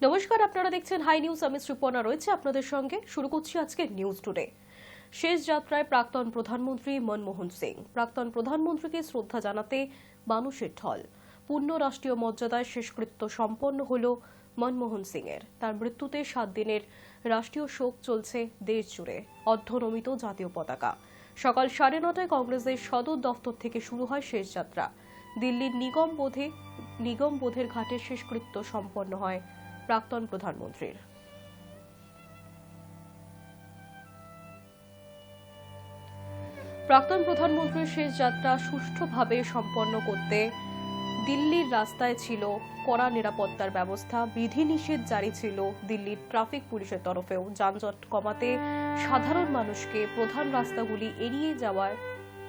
নমস্কার, আপনারা দেখছেন হাই নিউজ। আমি সুপর্ণা রয়েছে আপনাদের সঙ্গে। শুরু করছি আজকে নিউজ টুডে। শেষ যাত্রায় প্রাক্তন প্রধানমন্ত্রী মনমোহন সিং। প্রাক্তন প্রধানমন্ত্রীকে শ্রদ্ধা জানাতে মানুষের ঢল। পূর্ণ রাষ্ট্রীয় মর্যাদায় শেষকৃত্য সম্পন্ন হল মনমোহন সিং এর। তার মৃত্যুতে 7 দিনের রাষ্ট্রীয় শোক চলছে দেশ জুড়ে। অর্ধনমিত জাতীয় পতাকা। সকাল 9:30টায় কংগ্রেসের সদর দফতর থেকে শুরু হয় শেষ যাত্রা। দিল্লির নিগম বোধের ঘাটে শেষকৃত্য সম্পন্ন হয় প্রাক্তন প্রধানমন্ত্রীর। প্রাক্তন প্রধানমন্ত্রীর শেষ যাত্রা সুষ্ঠুভাবে সম্পন্ন করতে দিল্লির রাস্তায় ছিল কড়া নিরাপত্তার ব্যবস্থা। বিধিনিষেধ জারি ছিল দিল্লির ট্রাফিক পুলিশের তরফেও। যানজট কমাতে সাধারণ মানুষকে প্রধান রাস্তাগুলি এড়িয়ে যাওয়ার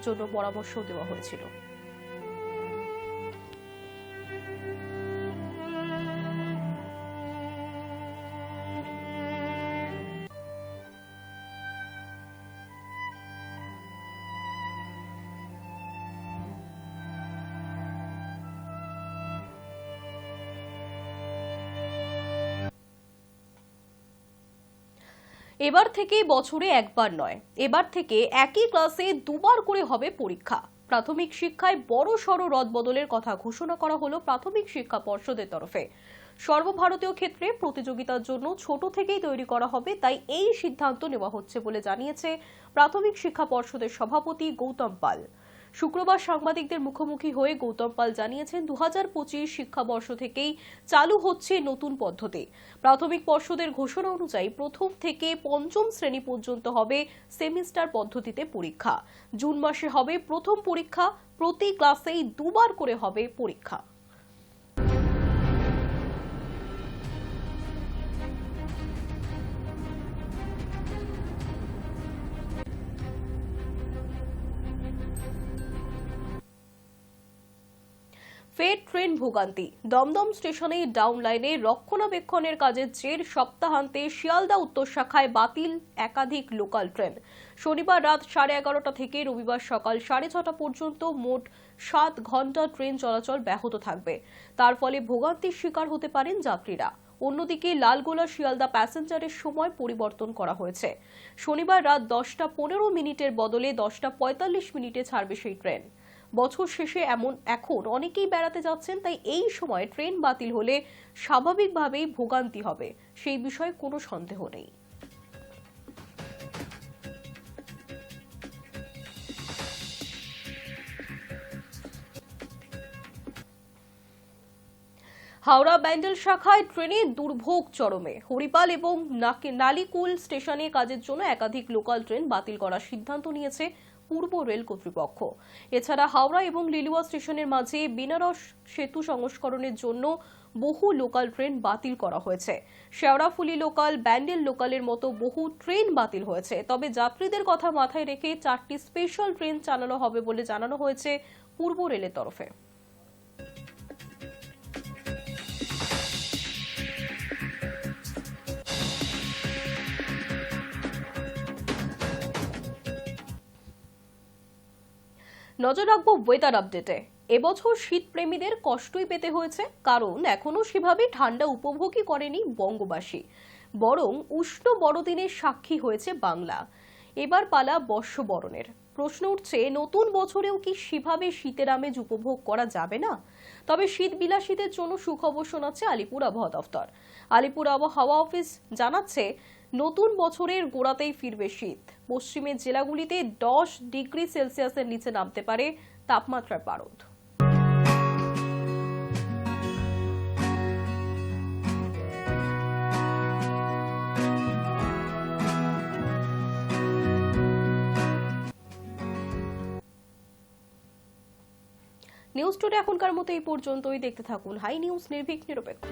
জন্য পরামর্শ দেওয়া হয়েছিল। এবার থেকে বছরে একবার নয়, এবার থেকে একই ক্লাসে দুবার করে হবে পরীক্ষা। প্রাথমিক শিক্ষায় বড়সড় রদবদলের কথা ঘোষণা করা হলো প্রাথমিক শিক্ষা পর্ষদের তরফে। সর্বভারতীয় ক্ষেত্রে প্রতিযোগিতার জন্য ছোট থেকেই তৈরি করা হবে, তাই এই সিদ্ধান্ত নেওয়া হচ্ছে বলে জানিয়েছে প্রাথমিক শিক্ষা পর্ষদের সভাপতি গৌতম পাল। শুক্রবার সাংবাদিকদের মুখোমুখি হয়ে গৌতম পাল জানিয়েছেন, 2025 শিক্ষাবর্ষ থেকেই চালু হচ্ছে নতুন পদ্ধতি। প্রাথমিক পর্ষদের ঘোষণা অনুযায়ী প্রথম থেকে পঞ্চম শ্রেণী পর্যন্ত হবে সেমিস্টার পদ্ধতিতে পরীক্ষা। জুন মাসে হবে প্রথম পরীক্ষা। প্রতি ক্লাসেই দুবার করে হবে পরীক্ষা। ফের ট্রেন ভোগান্তি। দমদম স্টেশনে ডাউন লাইনে রক্ষণাবেক্ষণের কাজের জের সপ্তাহান্তে শিয়ালদা উত্তর শাখায় বাতিল একাধিক লোকাল ট্রেন। শনিবার রাত 11:30 থেকে রবিবার সকাল 6:30 পর্যন্ত মোট 7 ঘন্টা ট্রেন চলাচল ব্যাহত থাকবে। তার ফলে ভোগান্তির শিকার হতে পারেন যাত্রীরা। অন্যদিকে লালগোলা শিয়ালদা প্যাসেঞ্জারের সময় পরিবর্তন করা হয়েছে। শনিবার রাত 10:15 বদলে 10:45 ছাড়বে সেই ট্রেন। বছর শেষে এখন অনেকেই বেড়াতে যাচ্ছেন, তাই এই সময় ট্রেন বাতিল হলে স্বাভাবিকভাবেই ভোগান্তি হবে, সেই বিষয়ে কোনো সন্দেহ নেই। হাওড়া ব্যান্ডেল শাখায় ট্রেনে দুর্ভোগ চরমে। হরিপাল এবং নালিকুল স্টেশনে কাজের জন্য একাধিক লোকাল ট্রেন বাতিল করার সিদ্ধান্ত নিয়েছে পূর্ব রেল কর্তৃপক্ষ। এছাড়া হাওড়া এবং লিলুয়া স্টেশনের মাঝে বেনারস সেতু সংস্করণের জন্য বহু লোকাল ট্রেন বাতিল করা হয়েছে। শেওড়াফুলি লোকাল, ব্যান্ডেল লোকালের মতো বহু ট্রেন বাতিল হয়েছে। তবে যাত্রীদের কথা মাথায় রেখে 4টি স্পেশাল ট্রেন চালানো হবে বলে জানানো হয়েছে পূর্ব রেলের তরফে। নজর রাখবো ওয়েদার আপডেটে। এবছর শীত প্রেমীদের কষ্টই পেতে হয়েছে, কারণ এখনো সেভাবে ঠান্ডা উপভোগই করেনি বঙ্গবাসী, বরং উষ্ণ বড়দিনের সাক্ষী হয়েছে বাংলা। এবার পালা বর্ষবরণের। প্রশ্ন উঠছে, নতুন বছরেও কি সেভাবে শীতের আমেজ উপভোগ করা যাবে না? তবে শীত বিলাসীদের জন্য সুখবর শোনাচ্ছে আলিপুর আবহাওয়া দফতর। আলিপুর আবহাওয়া অফিস জানাচ্ছে, নতুন বছরের গোড়াতেই ফিরবে শীত। পশ্চিমের জেলাগুলিতে 10 ডিগ্রি সেলসিয়াসের নিচে নামতে পারে তাপমাত্রার পারদ। নিউজ টুডে এখনকার মতো এই পর্যন্তই। দেখতে থাকুন হাই নিউজ, নির্ভীক নিরপেক্ষ।